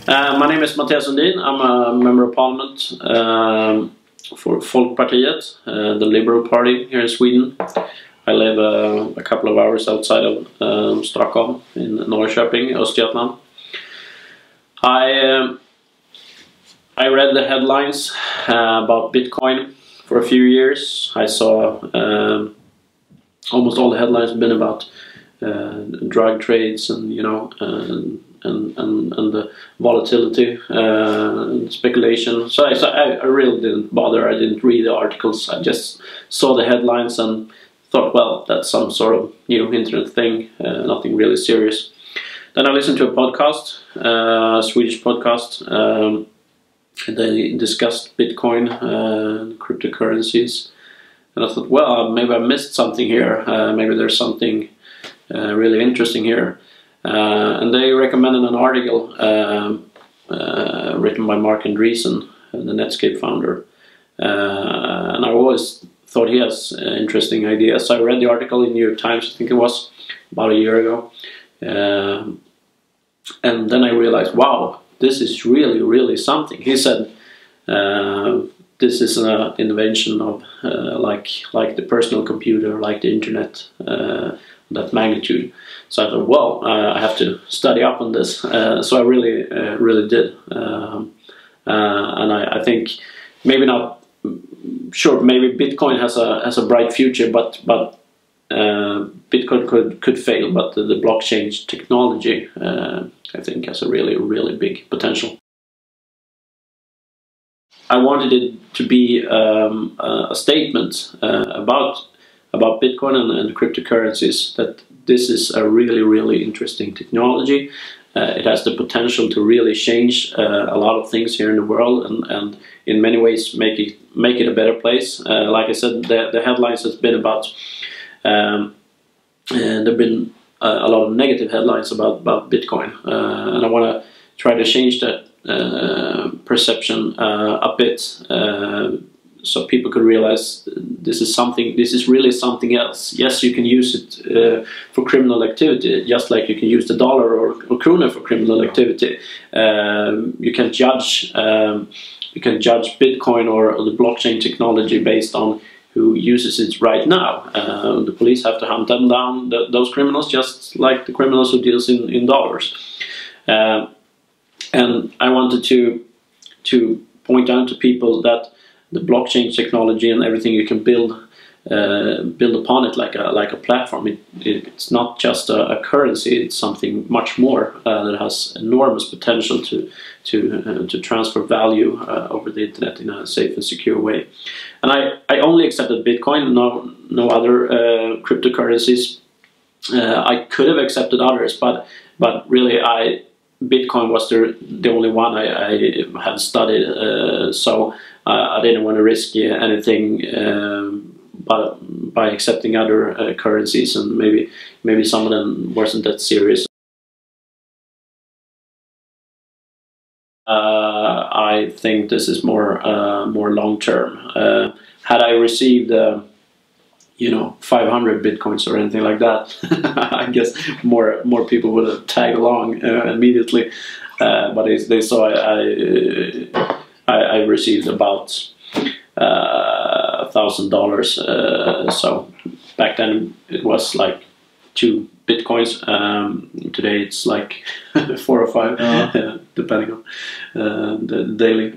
My name is Mathias Sundin. I'm a member of parliament for Folkpartiet, the Liberal Party here in Sweden. I live a couple of hours outside of Stockholm in Norrköping, Östergötland. I read the headlines about Bitcoin for a few years. I saw almost all the headlines have been about drug trades and and the volatility and speculation. So I really didn't bother. I didn't read the articles. I just saw the headlines and thought, well, that's some sort of new internet thing, nothing really serious. Then I listened to a podcast, a Swedish podcast. They discussed Bitcoin, cryptocurrencies, and I thought, well, maybe I missed something here. Maybe there's something really interesting here. And they recommended an article written by Mark Andreessen, the Netscape founder. And I always thought he has interesting ideas. So I read the article in New York Times, I think it was about a year ago. And then I realized, wow, this is really, really something. He said, this is an invention of like the personal computer, like the internet, that magnitude. So I thought, well, I have to study up on this. So I really did. And I think maybe not sure. Maybe Bitcoin has a bright future, but Bitcoin could fail. But the blockchain technology, I think, has a really big potential. I wanted it to be a statement about Bitcoin and cryptocurrencies, that this is a really interesting technology. It has the potential to really change a lot of things here in the world, and in many ways make it a better place. Like I said, the headlines has been about, there've been a lot of negative headlines about Bitcoin, and I want to try to change that perception a bit, so people could realize this is really something else. Yes, you can use it for criminal activity, just like you can use the dollar or krona for criminal activity. You can judge Bitcoin or the blockchain technology based on who uses it right now. The police have to hunt them down, those criminals, just like the criminals who deals in dollars. And I wanted to point out to people that the blockchain technology and everything you can build upon it like a platform. It's not just a currency. It's something much more that has enormous potential to transfer value over the internet in a safe and secure way. And I only accepted Bitcoin, no other cryptocurrencies. I could have accepted others, but really Bitcoin was the only one I had studied, so I didn't want to risk anything by accepting other currencies, and maybe some of them wasn't that serious. I think this is more long term. Had I received 500 bitcoins or anything like that, I guess more people would have tagged along immediately. But they saw I received about $1,000. So back then it was like 2 bitcoins. Today it's like 4 or 5, depending on the daily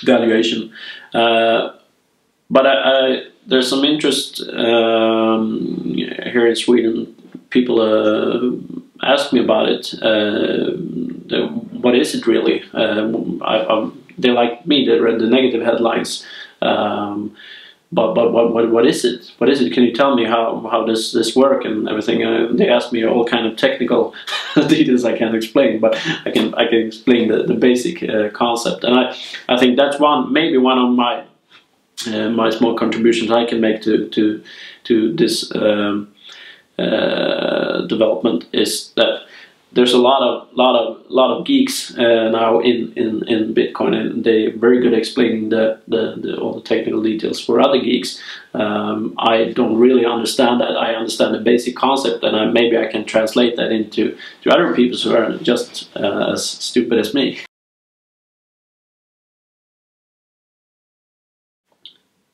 valuation. But there's some interest here in Sweden. People ask me about it. What is it really? They like me. They read the negative headlines. But what is it? What is it? Can you tell me how does this work and everything? They ask me all kind of technical details I can't explain, but I can explain the basic concept. And I think that's maybe one of my small contributions I can make to this development, is that there's a lot of geeks now in Bitcoin, and they're very good at explaining all the technical details for other geeks. I don't really understand that. I understand the basic concept, and maybe I can translate that into other people who are just as stupid as me.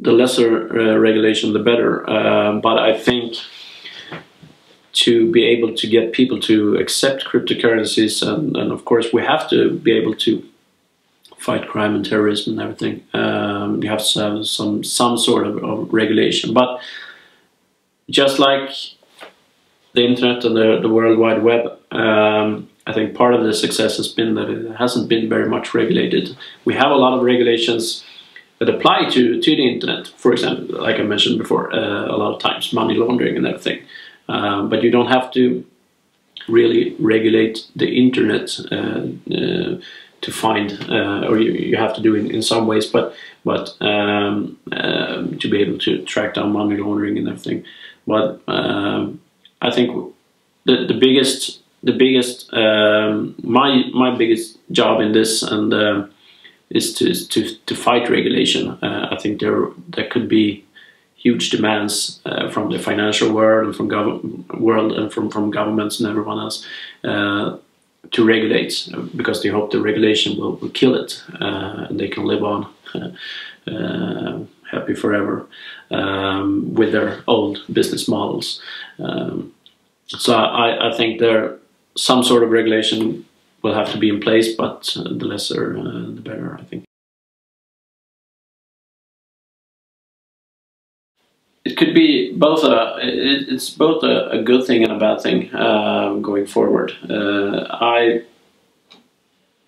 The lesser regulation, the better. But I think to be able to get people to accept cryptocurrencies, and of course we have to be able to fight crime and terrorism and everything. You have to have some sort of regulation. But just like the internet and the World Wide Web, I think part of the success has been that it hasn't been very much regulated. We have a lot of regulations that apply to the internet, for example, like I mentioned before, a lot of times, money laundering and everything. But you don't have to really regulate the internet to find, or you have to do it in some ways, but to be able to track down money laundering and everything. But I think the biggest my biggest job in this and is to fight regulation. I think there could be huge demands from the financial world and from from governments and everyone else to regulate, because they hope the regulation will kill it and they can live on happy forever with their old business models. So I think some sort of regulation will have to be in place, but the lesser the better, I think. It could be both it's both a good thing and a bad thing going forward.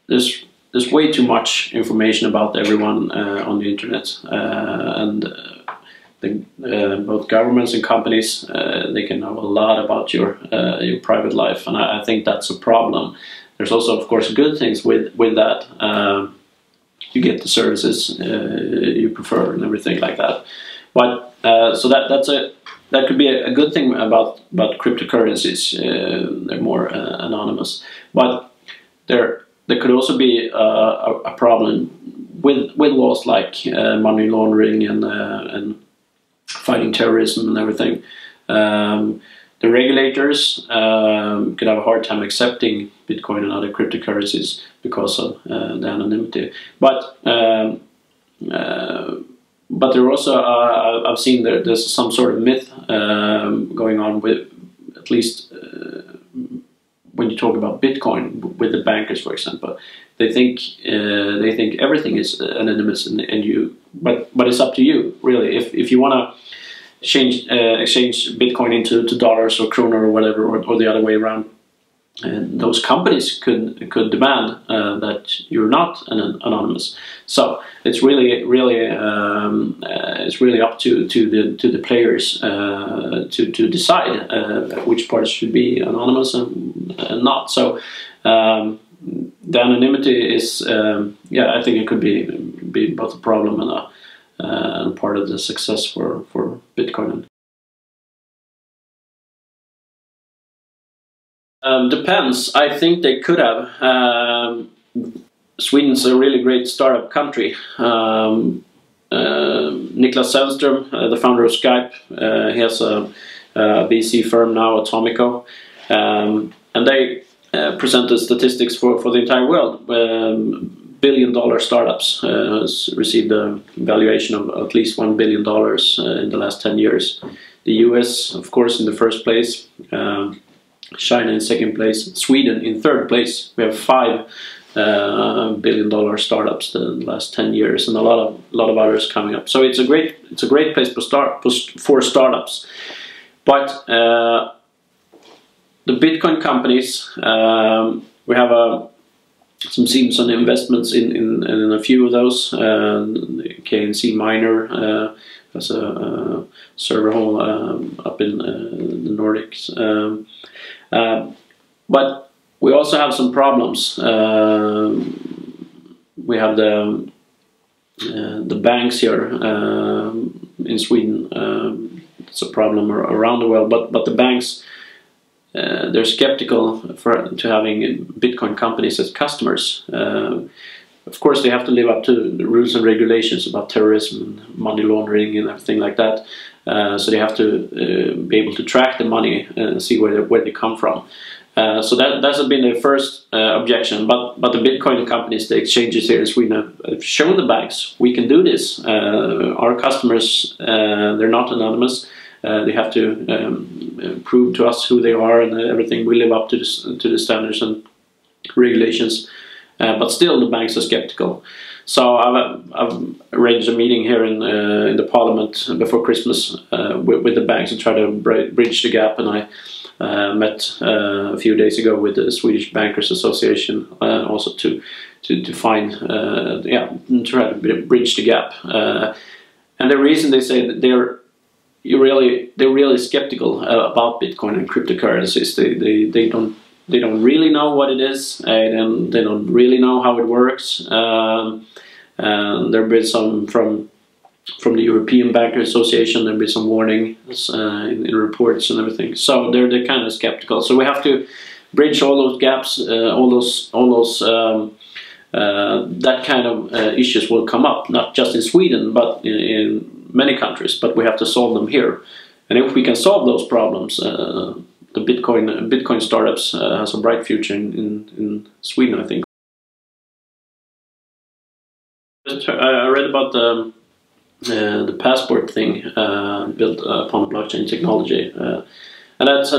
There's way too much information about everyone on the internet, and both governments and companies they can know a lot about your private life, and I think that's a problem. There's also, of course, good things with that. You get the services you prefer and everything like that. But so that could be a good thing about cryptocurrencies. They're more anonymous, but there could also be a problem with laws like money laundering and fighting terrorism and everything. The regulators could have a hard time accepting Bitcoin and other cryptocurrencies because of the anonymity. But there also, I've seen there's some sort of myth going on with, at least when you talk about Bitcoin, with the bankers, for example. They think everything is anonymous, but it's up to you, really. If you want to exchange Bitcoin into dollars or krona or whatever, or the other way around, and those companies could demand that you're not anonymous. So it's really up to the players to decide which parts should be anonymous and not. So the anonymity is I think it could be both a problem and part of the success for Bitcoin. Depends. I think they could have. Sweden's a really great startup country. Niklas Zennström, the founder of Skype, he has a VC firm now, Atomico, and they presented statistics for the entire world. Billion-dollar startups has received a valuation of at least $1 billion in the last 10 years. The US, of course, in the first place. China in second place, Sweden in third place. We have 5 billion-dollar startups in the last 10 years, and a lot of others coming up. So it's a great place for startups. But the Bitcoin companies, we have some investments in a few of those. KNC Miner has a server hall up in the Nordics. But we also have some problems. We have the banks here in Sweden. It's a problem around the world, but the banks they're skeptical to having Bitcoin companies as customers. Of course, they have to live up to the rules and regulations about terrorism and money laundering and everything like that. So they have to be able to track the money and see where they come from. So that has been the first objection. But the Bitcoin companies, the exchanges here in Sweden, have shown the banks we can do this. Our customers, they're not anonymous. They have to prove to us who they are and everything. We live up to the standards and regulations. But still, the banks are skeptical. So I've arranged a meeting here in the Parliament before Christmas with the banks and try to bridge the gap. And I met a few days ago with the Swedish Bankers Association also to find try to bridge the gap. And the reason they say that they're really skeptical about Bitcoin and cryptocurrencies. They don't really know what it is, and they don't really know how it works. And there have been some from the European Bankers Association. There have been some warnings in reports and everything. So they're kind of skeptical. So we have to bridge all those gaps, all those that kind of issues will come up, not just in Sweden, but in many countries. But we have to solve them here. And if we can solve those problems, the Bitcoin startups has a bright future in Sweden, I think. I read about the passport thing built upon blockchain technology, and that's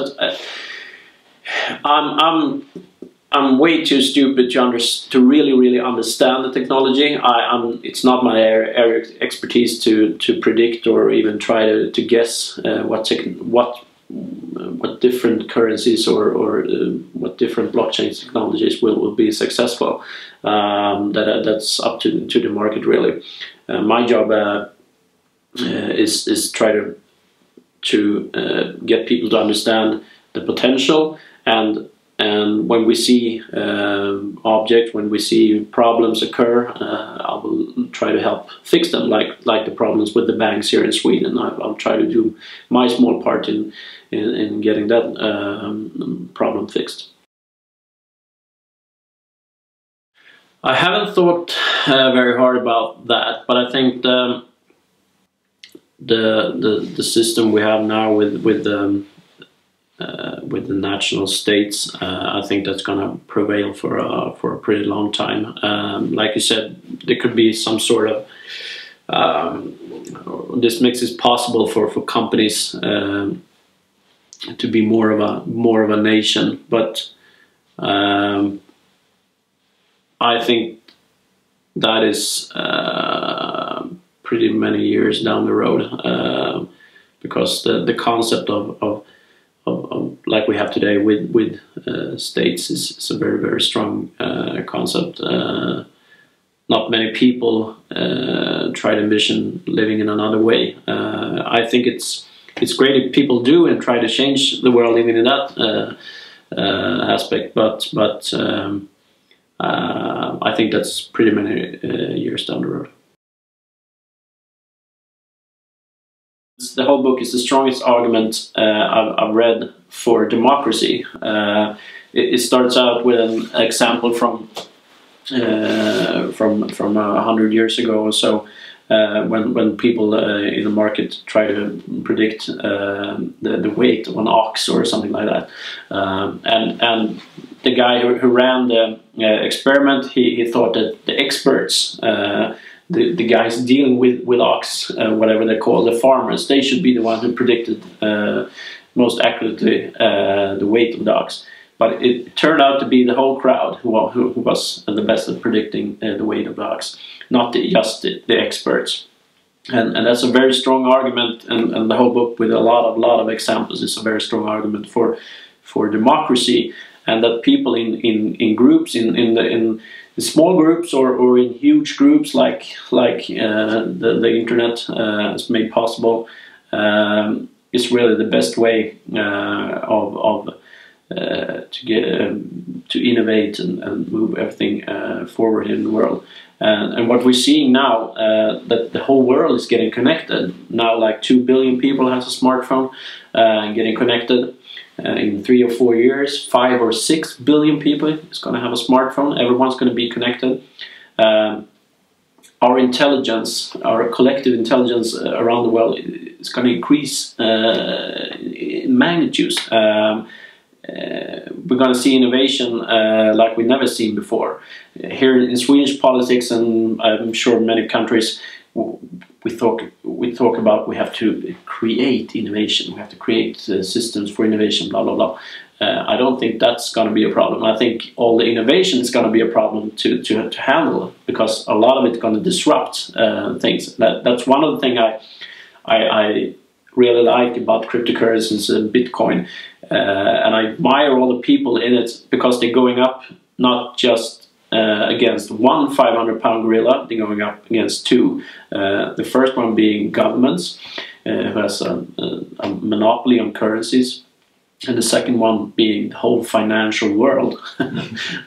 I'm way too stupid to really understand the technology. It's not my area of expertise to predict or even try to guess what different currencies or what different blockchain technologies will be successful. That's up to the market, really. My job is try to get people to understand the potential, and when we see objects, when we see problems occur, I will try to help fix them, like the problems with the banks here in Sweden. I'll try to do my small part in getting that problem fixed. I haven't thought very hard about that, but I think the system we have now with the national states, I think that's going to prevail for a pretty long time. Like you said, there could be some sort of this makes it possible for companies to be more of a nation, but I think that is pretty many years down the road, because the concept of like we have today with states is a very strong concept. Not many people try to envision living in another way. I think it's great if people do and try to change the world even in that aspect, but I think that's pretty many years down the road. The whole book is the strongest argument I've read for democracy. It starts out with an example from 100 years ago or so, when people in the market try to predict the weight of an ox or something like that, and the guy who ran the experiment, he thought that the experts, the guys dealing with ox, whatever they're called, the farmers, they should be the ones who predicted most accurately the weight of the ox. But it turned out to be the whole crowd who was the best at predicting the weight of the ox, not just the experts. And that's a very strong argument, and the whole book with a lot of examples is a very strong argument for democracy, and that people in groups, in small groups or in huge groups like the internet has made possible, is really the best way to innovate and move everything forward in the world. And what we're seeing now, that the whole world is getting connected. Now like 2 billion people has a smartphone and getting connected. in 3 or 4 years, 5 or 6 billion people is going to have a smartphone. Everyone's going to be connected. Our intelligence, our collective intelligence around the world is going to increase in magnitudes. We're going to see innovation like we've never seen before. Here in Swedish politics, and I'm sure many countries, we talk about we have to create innovation, we have to create systems for innovation, blah blah blah. I don't think that's going to be a problem. I think all the innovation is going to be a problem to handle, because a lot of it's going to disrupt things. That's one of the things I really like about cryptocurrencies and Bitcoin, and I admire all the people in it, because they're going up not just against one 500-pound gorilla, they're going up against two. The first one being governments, who has a monopoly on currencies, and the second one being the whole financial world.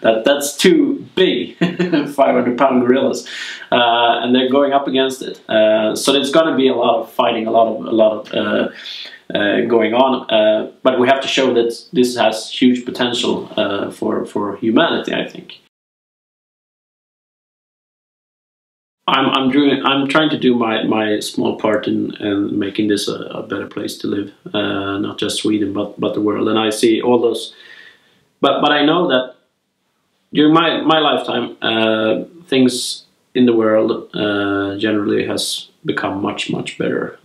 That's two big 500-pound gorillas, and they're going up against it. So there's going to be a lot of fighting, a lot of going on. But we have to show that this has huge potential for humanity, I think. I'm trying to do my small part in making this a better place to live, not just Sweden but the world. And I see all those, but I know that during my lifetime, things in the world generally has become much better.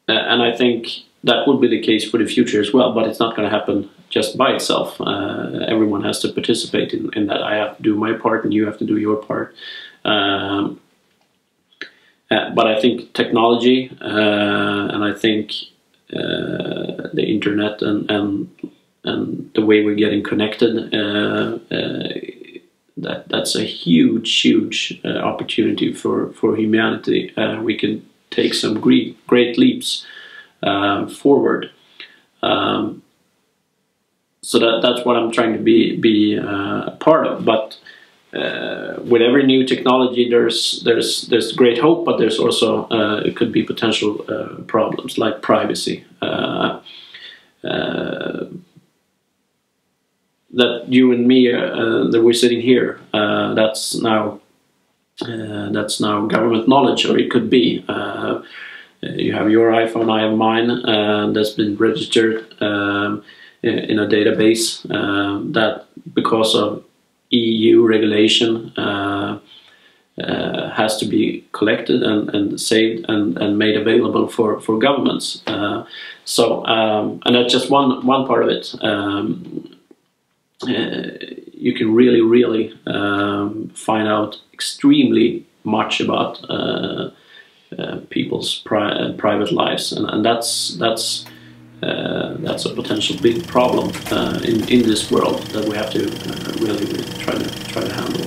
And I think that would be the case for the future as well. But it's not going to happen just by itself. Everyone has to participate in that. I have to do my part, and you have to do your part. But I think technology, and I think the internet and the way we're getting connected, that's a huge opportunity for humanity. We can take some great leaps forward. So that's what I'm trying to be a part of. But with every new technology, there's great hope, but there's also it could be potential problems like privacy. That you and me, that we're sitting here, that's now government knowledge, or it could be. You have your iPhone, I have mine, that's been registered in a database that, because of EU regulation, has to be collected and saved and made available for governments. And that's just one part of it. You can really find out extremely much about people's private lives, and that's a potential big problem in this world that we have to really try to handle.